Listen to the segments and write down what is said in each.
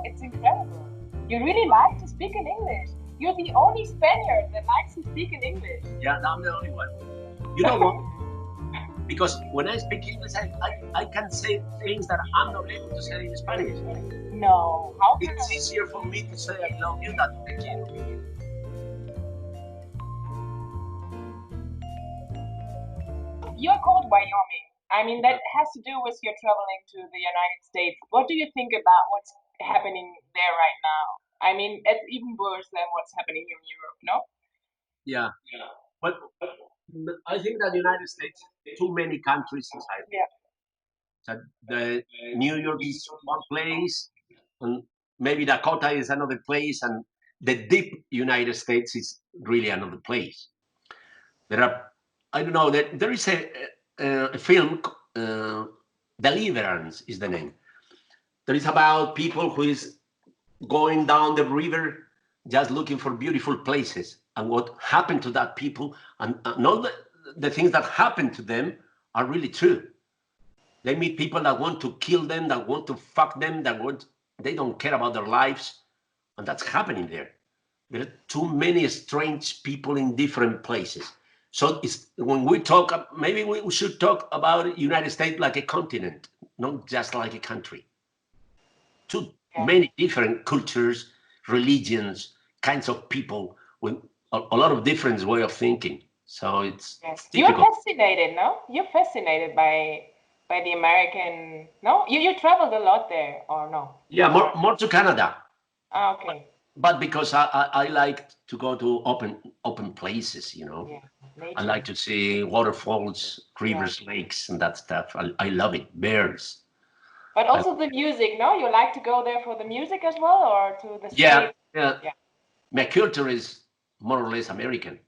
It's incredible. You really like to speak in English. You're the only Spaniard that likes to speak in English. Yeah, I'm the only one. You know what? Because when I speak English, I can say things that I'm not able to say in Spanish. No, how can It's easier for me to say I love you than te quiero. You're called Wyoming. I mean, that has to do with your traveling to the United States. What do you think about what's happening there right now? I mean, it's even worse than what's happening in Europe, no? Yeah. But I think that the United States, too many countries inside. Yeah. That the New York is one place, and maybe Dakota is another place, and the deep United States is really another place. There are, I don't know, there is a film, Deliverance is the name. That is about people who is going down the river just looking for beautiful places, and what happened to that people, and all the things that happened to them are really true. They meet people that want to kill them, that want to fuck them, they don't care about their lives, and that's happening there. There are too many strange people in different places. So when we talk, maybe we should talk about United States like a continent, not just like a country. Too many different cultures, religions, kinds of people with a lot of different way of thinking. So it's You're difficult. fascinated, no? You're fascinated by the American. No, you traveled a lot there, or no? Yeah, more to Canada. Okay. But because I like to go to open places, Yeah, I like to see waterfalls, rivers, lakes, and that stuff. I love it. Bears. But also the music, no? You like to go there for the music as well, or to the Yeah, States? yeah. My culture is more or less American.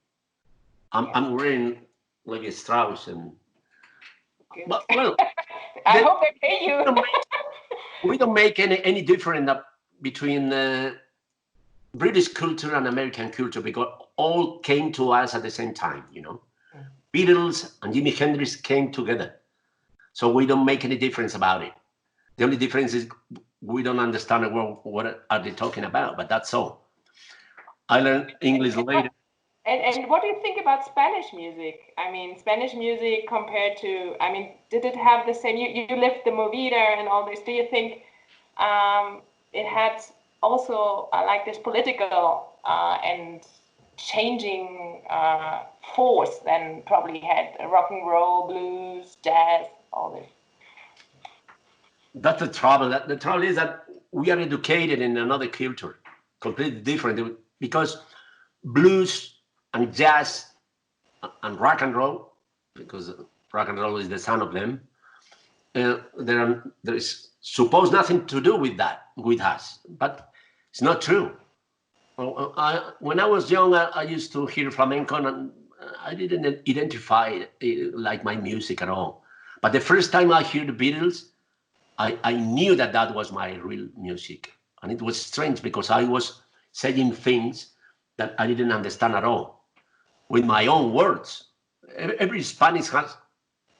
I'm wearing like a Strauss and. But, well, I hope they pay you. We don't make any difference between British culture and American culture because all came to us at the same time, Beatles and Jimi Hendrix came together. So we don't make any difference about it. The only difference is we don't understand what are they talking about, but that's all. I learned English later. And what do you think about Spanish music? I mean, Spanish music compared to, I mean, did it have the same, you lived the movida and all this, do you think it had also like this political and changing force than probably had rock and roll, blues, jazz, all this? That's the trouble. The trouble is that we are educated in another culture, completely different, because blues and jazz and rock and roll, because rock and roll is the son of them, there is supposed nothing to do with that, with us, but it's not true. When I was young, I used to hear flamenco, and I didn't identify like my music at all. But the first time I heard the Beatles, I knew that was my real music. And it was strange because I was saying things that I didn't understand at all with my own words. Every Spanish has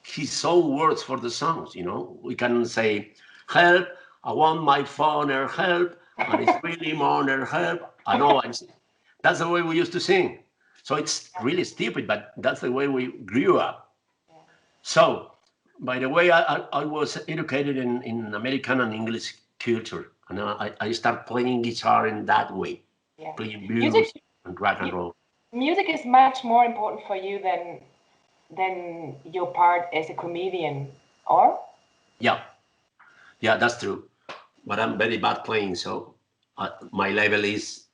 his own words for the songs, We can say, help, I want my phone or help, and it's really more help. I know, that's the way we used to sing. So it's really stupid, but that's the way we grew up. So, by the way, I was educated in American and English culture, and I started playing guitar in that way, playing blues and rock and roll. Music is much more important for you than your part as a comedian, or? Yeah, that's true. But I'm very bad playing, so my level is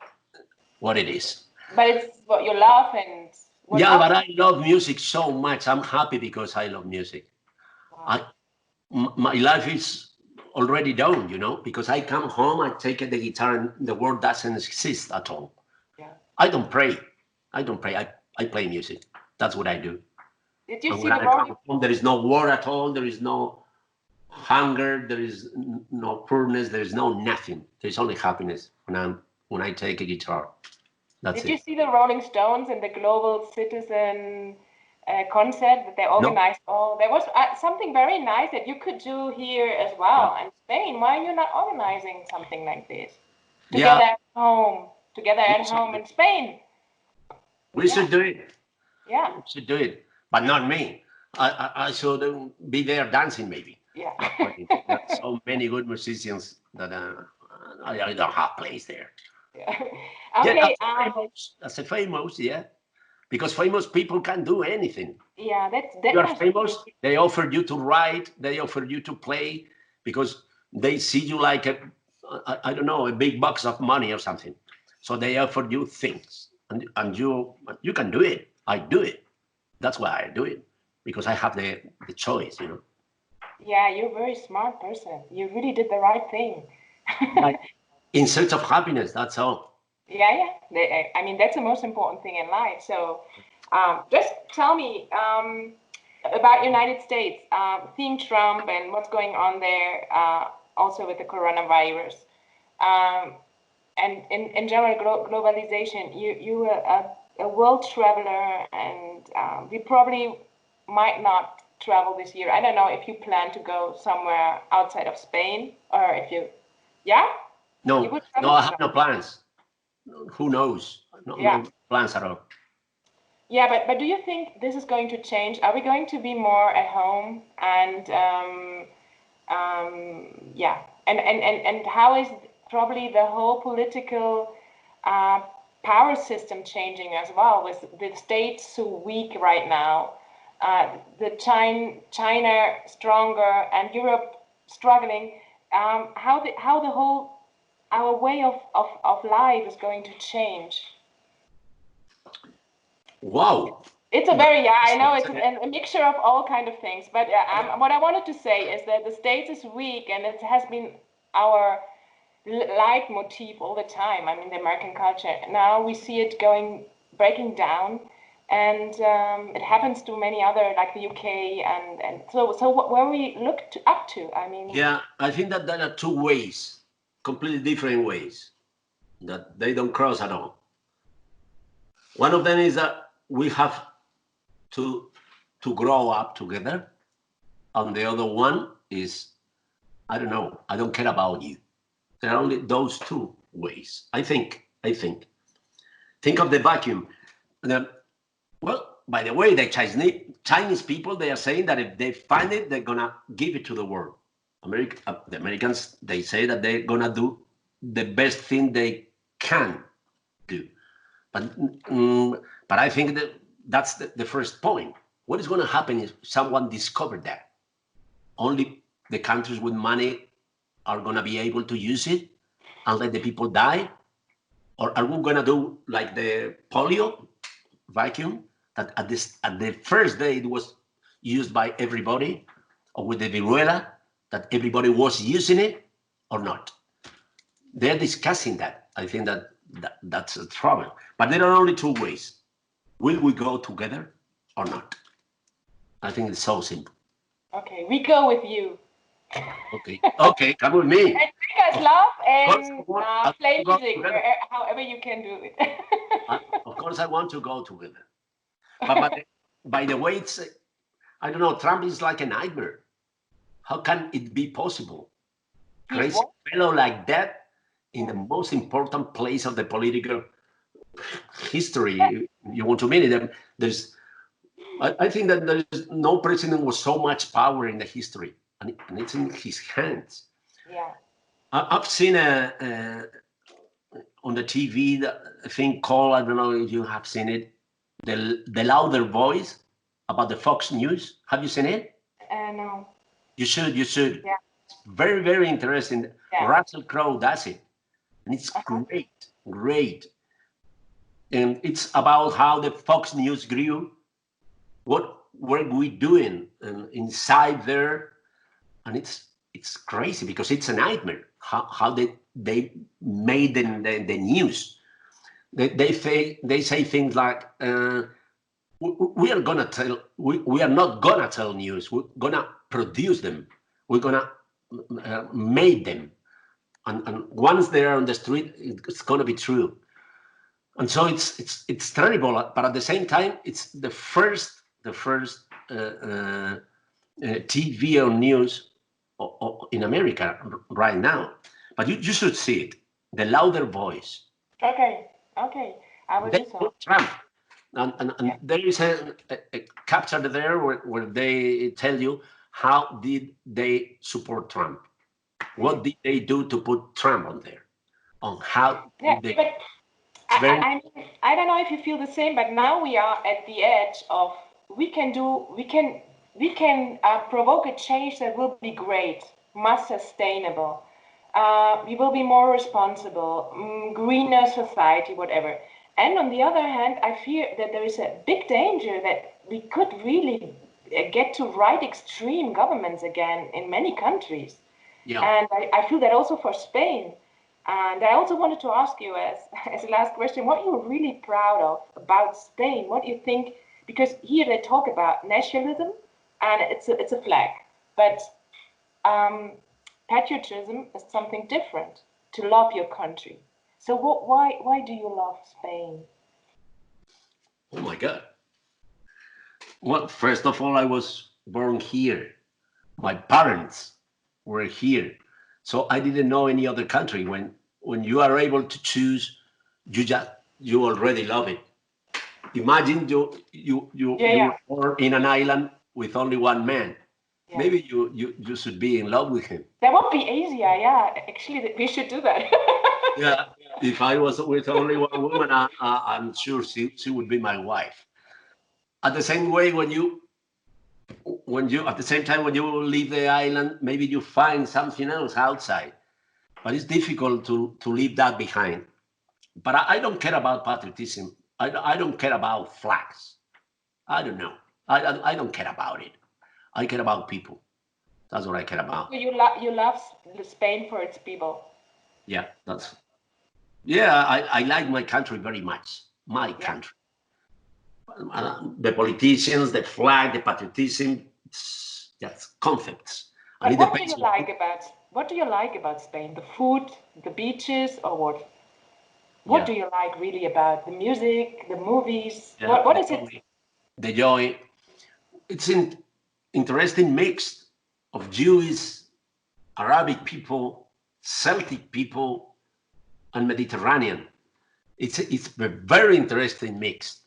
what it is. But it's what you love and. Yeah, but I love music so much. I'm happy because I love music. Wow. My life is already done, because I come home, I take the guitar, and the world doesn't exist at all. Yeah. I don't pray. I play music. That's what I do. Did you and see when I come home, there is no war at all. There is no hunger. There is no poorness. There is no nothing. There's only happiness when I take a guitar. That's Did you see the Rolling Stones and the Global Citizen concert that they No, organized. Oh, there was something very nice that you could do here as well yeah, in Spain. Why are you not organizing something like this yeah, together at home? Together we at should, home in Spain. we Yeah, should do it. yeah, We should do it, but not me. I should be there dancing maybe. yeah. Not playing. There are so many good musicians that I don't have place there. Yeah. Yeah, Okay. as a famous, yeah, because famous people can do anything. Yeah, that You are must be. famous, they offer you to write, they offer you to play because they see you like I don't know, a big box of money or something. So they offer you things, and you can do it. I do it. That's why I do it because I have the choice, you know. Yeah, you're a very smart person. You really did the right thing. Like in search of happiness. That's all. Yeah, yeah. I mean, that's the most important thing in life. So, just tell me about United States, seeing Trump and what's going on there, also with the coronavirus, um, and in general globalization. You were a world traveler, and you probably might not travel this year. I don't know if you plan to go somewhere outside of Spain or if you, yeah, you No, would no, travel? I have No. no plans. Who knows? No, Yeah. no plans at all. Yeah, but do you think this is going to change? Are we going to be more at home and yeah, and how is probably the whole political uh, power system changing as well with the states so weak right now, the China stronger and Europe struggling. How the whole our way of life is going to change. Wow. It's a very, yeah, I know That's it's a mixture of all kind of things, but what I wanted to say is that the States is weak and it has been our leitmotif all the time. I mean, the American culture. Now we see it breaking down, and it happens to many other, like the UK, and so where we look up to, I mean, Yeah, I think that there are two ways, completely different ways that they don't cross at all. One of them is that we have to grow up together, and the other one is I don't know. I don't care about you. There are only those two ways. I think. Think of the vacuum. Well, by the way, the Chinese people, they are saying that if they find it, they're gonna give it to the world. The Americans, they say that they're gonna do the best thing they can do. But but I think that that's the first point. What is going to happen if someone discovered that? Only the countries with money are going to be able to use it and let the people die? Or are we going to do like the polio vacuum that at the first day it was used by everybody, or with the viruela that everybody was using it or not? They're discussing that. I think that's a trouble. But there are only two ways. Will we go together or not? I think it's so simple. okay, we go with you. Okay. Okay, come with me. And make us laugh Course, and I want play to go music, together. however you can do it. Of course, I want to go together. But by the way, it's I don't know. Trump is like a nightmare. How can it be possible? He's Crazy what? fellow like that in the Yeah. most important place of the political history. You want to mean it? There's I think that there's no president with so much power in the history, and it's in his hands. Yeah. I've seen on the TV a thing called, I don't know if you have seen it, the louder voice about the Fox News. Have you seen it? No. You should. You should. Yeah. Very, very interesting. Yeah. Russell Crowe does it, and it's Uh-huh. great, great. And it's about how the Fox News grew. What were we doing inside there? And it's crazy because it's a nightmare how they made the news. They say things like we are gonna tell we are not gonna tell news. We're gonna produce them. We're gonna make them. And once they're on the street, it's gonna be true. And so it's terrible. But at the same time, it's the first the first TV or news in America right now. But you should see it. The louder voice. Okay. I will do so. Trump. And there is a capture there where they tell you how did they support Trump. What did they do to put Trump on there? On how did they? But I don't know if you feel the same, but now we are at the edge of we can provoke a change that will be great, more sustainable. We will be more responsible, greener society, whatever. And on the other hand, I fear that there is a big danger that we could really get to right extreme governments again in many countries. Yeah. And I feel that also for Spain. And I also wanted to ask you as a last question, what you're really proud of about Spain? What do you think? Because here they talk about nationalism, and it's a flag, but patriotism is something different. To love your country. So why do you love Spain? Oh my God. Well, first of all, I was born here. My parents were here. So I didn't know any other country. When you are able to choose, you already love it. Imagine you were born in an island with only one man. Yeah. Maybe you should be in love with him. That would be easier, yeah. Actually, we should do that. Yeah, if I was with only one woman, I'm sure she would be my wife. At the same way, when you at the same time when you leave the island, maybe you find something else outside. But it's difficult to leave that behind. But I don't care about patriotism. I don't care about flags. I don't know. I don't care about it. I care about people. That's what I care about. So you love Spain for its people. Yeah, I like my country very much. My country. The politicians, the flag, the patriotism, that's concepts. But what do you like about Spain? The food, the beaches, or what? What do you like really about the music, the movies? Yeah, what is it? The joy. It's an interesting mix of Jewish, Arabic people, Celtic people, and Mediterranean. It's a very interesting mix.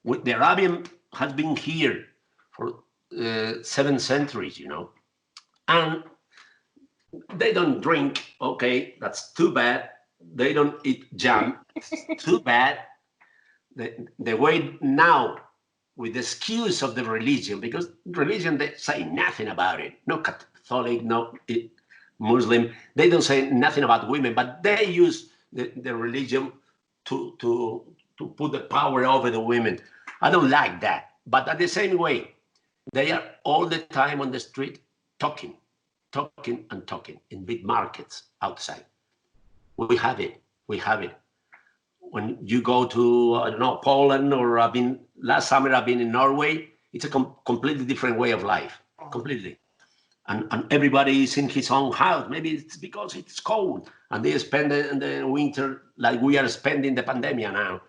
The Arabian has been here for 7 centuries, and they don't drink. Okay, that's too bad. They don't eat jam. It's too bad. The way now, with the excuse of the religion, because religion, they say nothing about it. No Catholic, no Muslim. They don't say nothing about women, but they use the religion to put the power over the women. I don't like that. But at the same way, they are all the time on the street talking in big markets outside. We have it. When you go to, I don't know, Poland, or last summer I've been in Norway, it's a completely different way of life, completely. And everybody is in his own house. Maybe it's because it's cold, and they spend the winter like we are spending the pandemic now.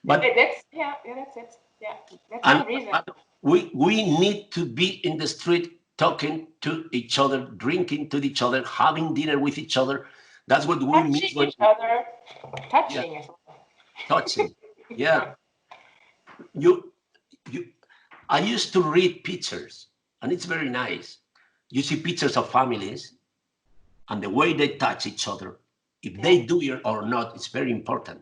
But that's it. Yeah, that's one reason. We need to be in the street talking to each other, drinking to each other, having dinner with each other. That's what we miss. Touching as well. Touching, yeah. I used to read pictures, and it's very nice. You see pictures of families, and the way they touch each other, if they do it or not, it's very important.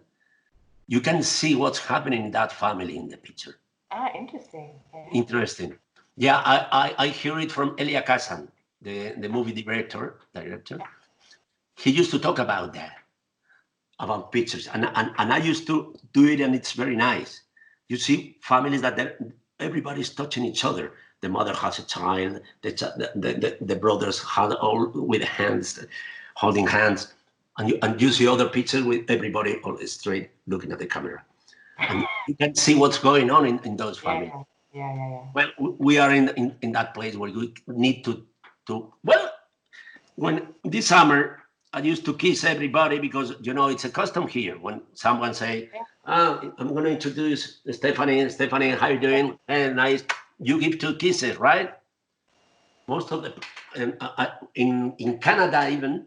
You can see what's happening in that family in the picture. Interesting. Interesting. Yeah, I hear it from Elia Kazan, the movie director. He used to talk about that, about pictures, and I used to do it, and it's very nice. You see families that everybody's touching each other. The mother has a child, the brothers have all with hands, holding hands, and you see other pictures with everybody all straight looking at the camera, and you can see what's going on in those families. Yeah. Well, we are in that place where we need to. Well, when this summer I used to kiss everybody because it's a custom here. When someone say I'm going to introduce Stephanie. Stephanie, how you doing? And nice. You give 2 kisses, right? Most of the in Canada even,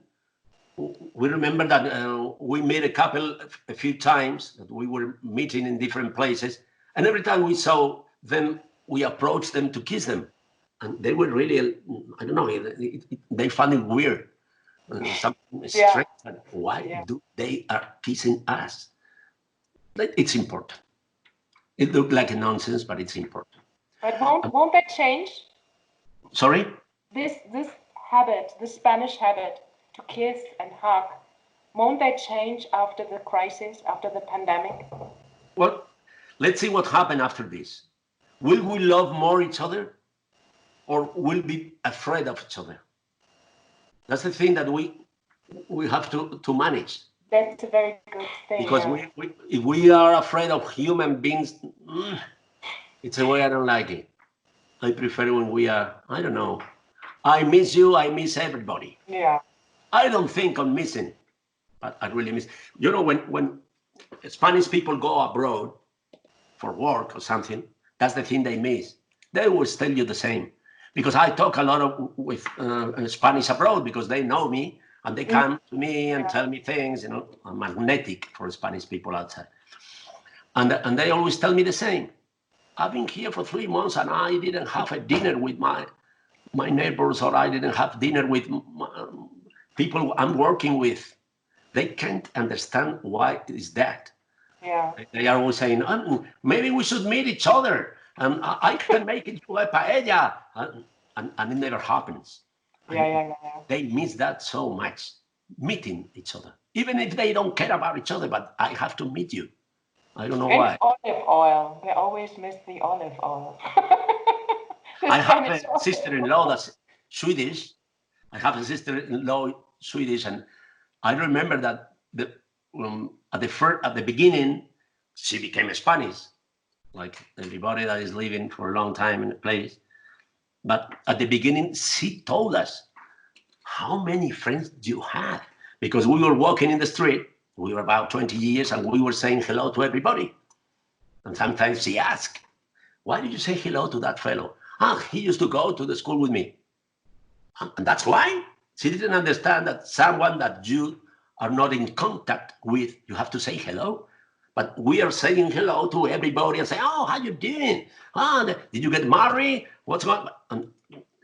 we remember that we met a couple a few times that we were meeting in different places, and every time we saw them, we approached them to kiss them, and they were really, I don't know, they found it weird, something strange. Why do they are kissing us? It's important. It looked like a nonsense, but it's important. But won't that change? Sorry? This habit, the Spanish habit to kiss and hug, won't that change after the crisis, after the pandemic? Well, let's see what happened after this. Will we love more each other, or will be afraid of each other? That's the thing that we have to manage. That's a very good thing. Because if we are afraid of human beings, it's a way I don't like it. I prefer when we are, I don't know, I miss you, I miss everybody. Yeah. I don't think I'm missing, but I really miss. You know, when Spanish people go abroad for work or something, that's the thing they miss. They always tell you the same. Because I talk a lot with Spanish abroad because they know me and they come to me and tell me things. You know, I'm magnetic for Spanish people outside. And they always tell me the same. I've been here for 3 months and I didn't have a dinner with my neighbors, or I didn't have dinner with people I'm working with. They can't understand why is that. Yeah. They are always saying, maybe we should meet each other. And I can make it a paella. And it never happens. Yeah. They miss that so much, meeting each other. Even if they don't care about each other, but I have to meet you. I don't know why. Olive oil. They always miss the olive oil. I have a sister-in-law that's Swedish. I have a sister-in-law Swedish, and I remember that at the beginning, she became Spanish, like everybody that is living for a long time in a place. But at the beginning, she told us, how many friends do you have? Because we were walking in the street, we were about 20 years, and we were saying hello to everybody. And sometimes she asked, why did you say hello to that fellow? He used to go to the school with me. And that's why she didn't understand that someone that you are not in contact with, you have to say hello. But we are saying hello to everybody and say, oh, how you doing? Did you get married? What's going on? And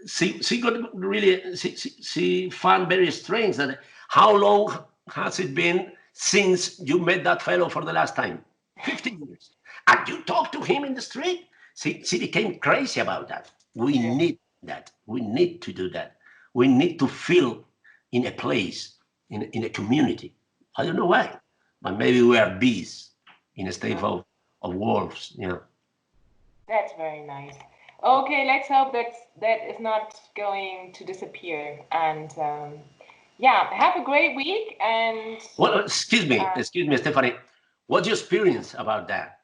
she got really, she found very strange that how long has it been since you met that fellow for the last time? 15 years. And you talk to him in the street? She became crazy about that. We need that. We need to do that. We need to feel in a place, in a community. I don't know why, but maybe we are bees in a state of wolves, you know. That's very nice. Okay, let's hope that is not going to disappear. And have a great week. And well, excuse me, Stephanie. What's your experience about that?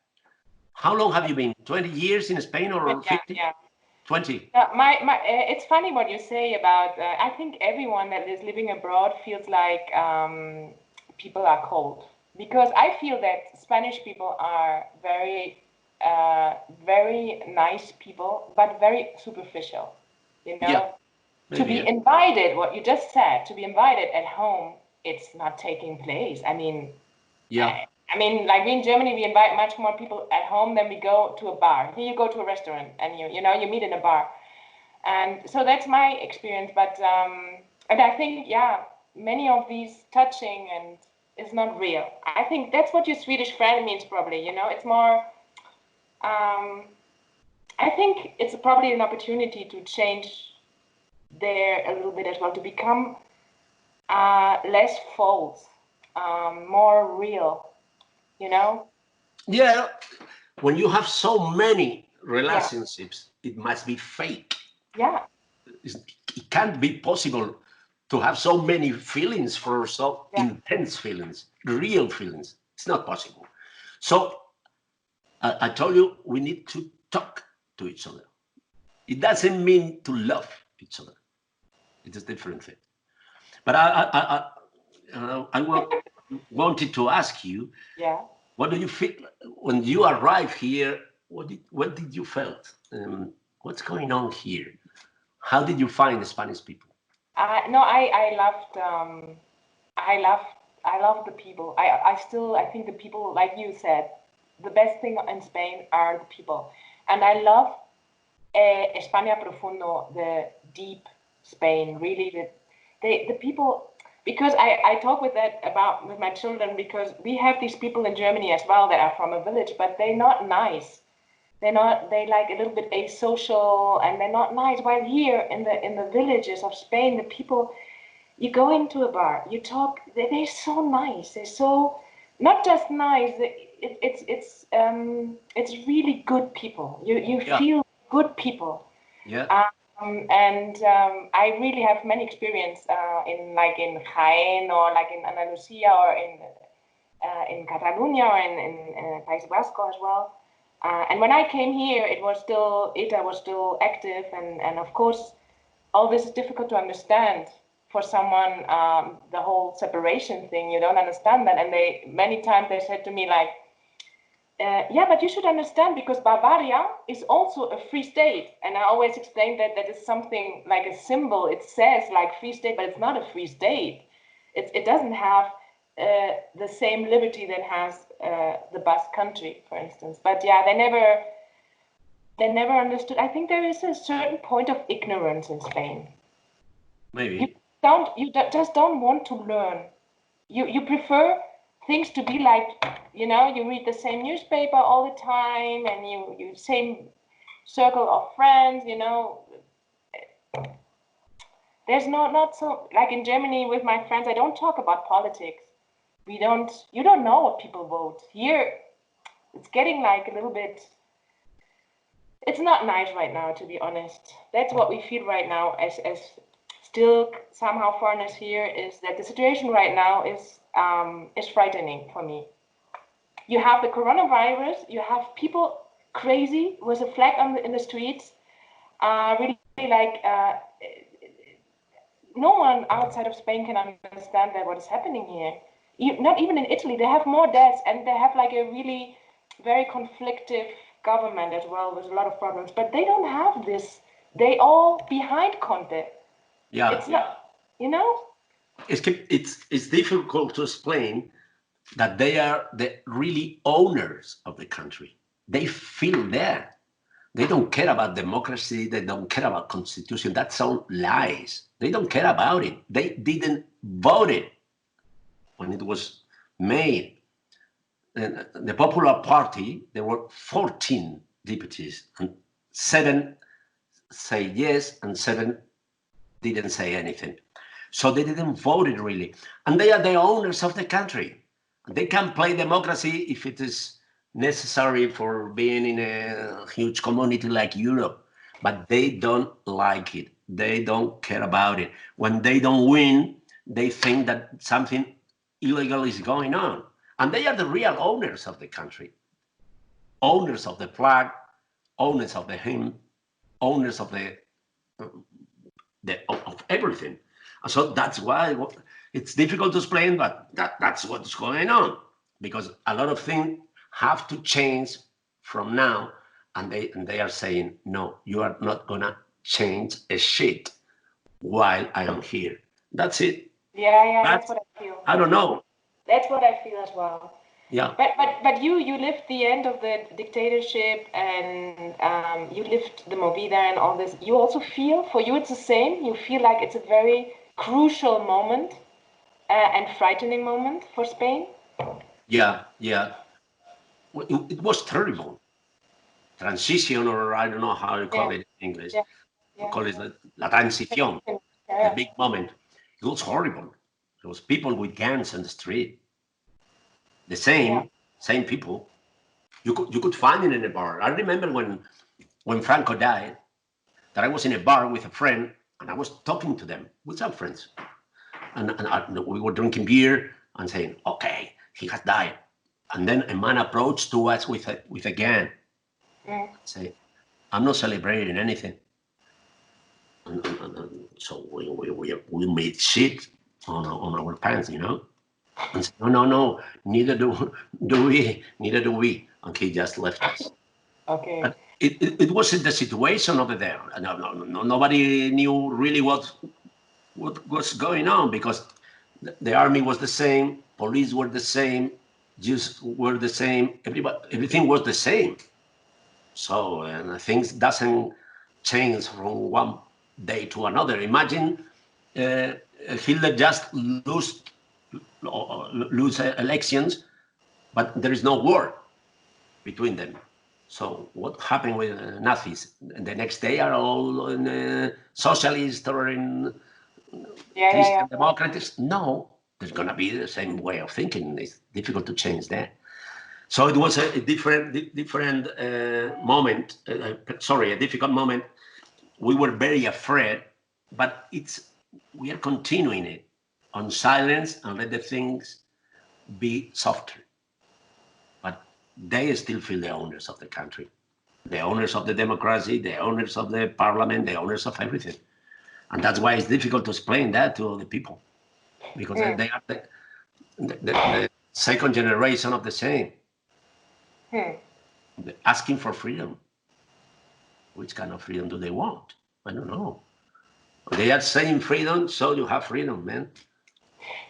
How long have you been? 20 years in Spain or 50? Yeah. 20. It's funny what you say about. I think everyone that is living abroad feels like people are cold, because I feel that Spanish people are very nice people, but very superficial. You know, to be invited, what you just said, to be invited at home, it's not taking place. I mean, like we in Germany, we invite much more people at home than we go to a bar. Here you go to a restaurant and you meet in a bar. And so that's my experience. But and I think, many of these touching and is not real. I think that's what your Swedish friend means probably, it's more, I think it's probably an opportunity to change there a little bit as well, to become less false, more real. Yeah, when you have so many relationships, it must be fake. Yeah, it can't be possible to have so many feelings for so intense feelings, real feelings. It's not possible. So I told you, we need to talk to each other. It doesn't mean to love each other. It's a different thing. But I wanted to ask you, What do you feel when you arrive here? What did you felt? What's going on here? How did you find the Spanish people? No, I loved I love I love the people. I think the people, like you said, the best thing in Spain are the people, and I love España Profundo, the deep Spain. Really, the people. Because I talk with my children, because we have these people in Germany as well that are from a village, but they're not nice. They like a little bit asocial, and they're not nice. While here in the villages of Spain, the people, you go into a bar, you talk, they're so nice. They're so not just nice. It's really good people. You feel good people. Yeah. I really have many experience in Jaén, or like in Andalusia, or in Catalonia, or in País Vasco as well. And when I came here, ETA was still active, and of course, all this is difficult to understand for someone. The whole separation thing, you don't understand that, and many times they said to me like, yeah, but you should understand, because Bavaria is also a free state. And I always explain that is something like a symbol. It says like free state, but it's not a free state. It doesn't have the same liberty that has the Basque Country, for instance. But yeah, they never understood. I think there is a certain point of ignorance in Spain. Maybe. You just don't want to learn. You prefer things to be like, you read the same newspaper all the time, and you same circle of friends, There's not so, like in Germany with my friends, I don't talk about politics. You don't know what people vote. Here, it's getting like a little bit, it's not nice right now, to be honest. That's what we feel right now as still somehow foreigners here, is that the situation right now is frightening for me. You have the coronavirus, you have people crazy with a flag in the streets, really like, no one outside of Spain can understand that what is happening here. Not even in Italy, they have more deaths, and they have like a really very conflictive government as well, with a lot of problems, but they don't have this. They all behind Conte. Yeah. It's not, It's difficult to explain that they are the really owners of the country. They feel there. They don't care about democracy. They don't care about constitution. That's all lies. They don't care about it. They didn't vote it when it was made. And the Popular Party, there were 14 deputies, and 7 say yes and 7 didn't say anything. So they didn't vote it really. And they are the owners of the country. They can play democracy if it is necessary for being in a huge community like Europe, but they don't like it. They don't care about it. When they don't win, they think that something illegal is going on. And they are the real owners of the country. Owners of the flag, owners of the hymn, owners of of everything. So that's why it's difficult to explain, but that's what's going on, because a lot of things have to change from now, and they are saying, no, you are not gonna change a shit while I am here. That's it. Yeah, that's what I feel. I don't know. That's what I feel as well. Yeah. But you lived the end of the dictatorship, and you lived the Movida and all this. You also feel, for you it's the same. You feel like it's a very crucial moment and frightening moment for Spain. Yeah. Well, it was terrible. Transition, or I don't know how you call it in English. We call it la transición, the big moment. It was horrible. There was people with guns on the street. The same people. You could find it in a bar. I remember when Franco died, that I was in a bar with a friend, and I was talking to them with some friends, and we were drinking beer and saying, "Okay, he has died." And then a man approached to us with a gun. Say, "I'm not celebrating anything." And so we made shit on our pants, And said, no, neither do we. And he just left us. Okay. But it wasn't the situation over there. Nobody knew really what was going on, because the army was the same, police were the same, Jews were the same, everything was the same. So things doesn't change from one day to another. Imagine Hitler just lose elections, but there is no war between them. So what happened with Nazis? The next day are all in socialists or in Christian Democrats? No, there's going to be the same way of thinking. It's difficult to change that. So it was a different moment. A difficult moment. We were very afraid, but we are continuing it on silence and let the things be softer. But they still feel the owners of the country, the owners of the democracy, the owners of the parliament, the owners of everything. And that's why it's difficult to explain that to the people, because they are the second generation of the same. Asking for freedom. Which kind of freedom do they want? I don't know. They are saying freedom, so you have freedom, man.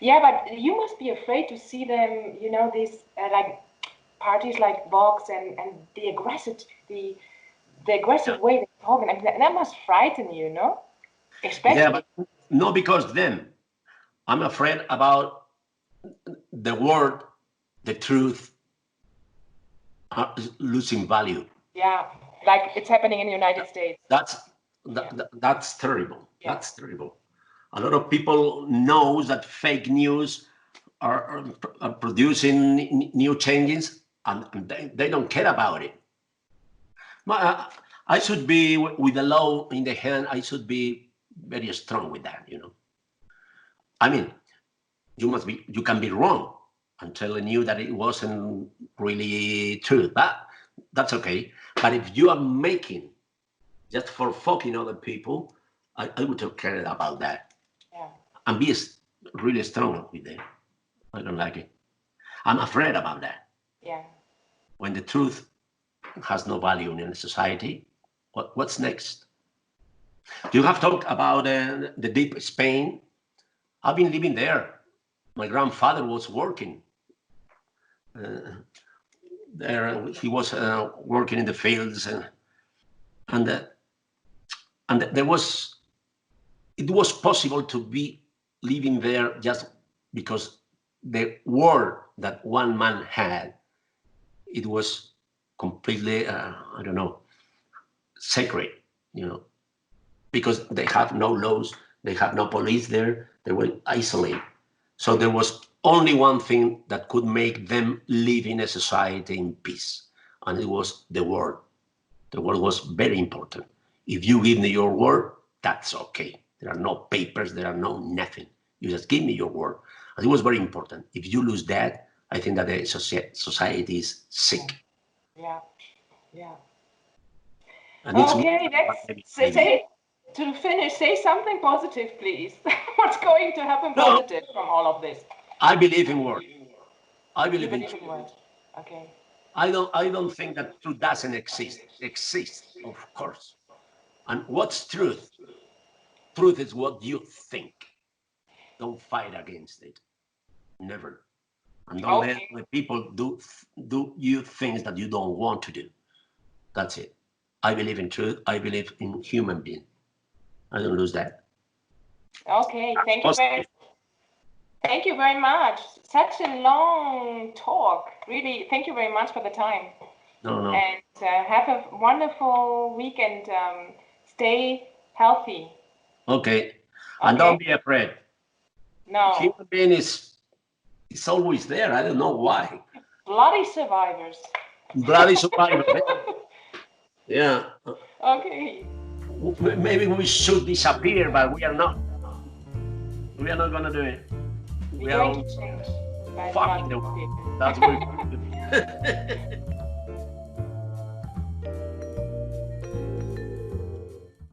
Yeah, but you must be afraid to see them, these like parties like Vox and the aggressive way they're talking. I mean, that must frighten you, no? Especially. Yeah, but no, because then I'm afraid about the word, the truth, losing value. Yeah, like it's happening in the United States. That's terrible. Yeah. That's terrible. A lot of people knows that fake news are producing new changes, and they don't care about it. I should be, with the law in the hand, I should be very strong with that, I mean, you can be wrong and telling you that it wasn't really true. That's okay. But if you are making just for fucking other people, I would take care about that. Yeah. And be really strong with it. I don't like it. I'm afraid about that. Yeah. When the truth has no value in a society, what's next? You have talked about the deep Spain. I've been living there. My grandfather was working there. He was working in the fields, and there was. It was possible to be living there just because the word that one man had, it was completely, I don't know, sacred, because they have no laws, they have no police there, they were isolated. So there was only one thing that could make them live in a society in peace, and it was the word. The word was very important. If you give me your word, that's okay. There are no papers, there are no nothing. You just give me your word. And it was very important. If you lose that, I think that the society is sick. Yeah, yeah. And okay, to finish, say something positive, please. What's going to happen positive from all of this? I believe in word. I believe in word. Okay. I don't think that truth doesn't exist. Exists, of course. And what's truth? Truth is what you think. Don't fight against it. Never. And don't let the people do you things that you don't want to do. That's it. I believe in truth. I believe in human being. I don't lose that. Okay, thank you very much. Such a long talk. Really, thank you very much for the time. No. And have a wonderful weekend. Stay healthy. Okay. And don't be afraid. No. Human being is always there. I don't know why. Bloody survivors. Bloody survivors. Yeah. Okay. Maybe we should disappear, but we are not. We are not going to do it. We are all fucking the world. That's what we're going to do.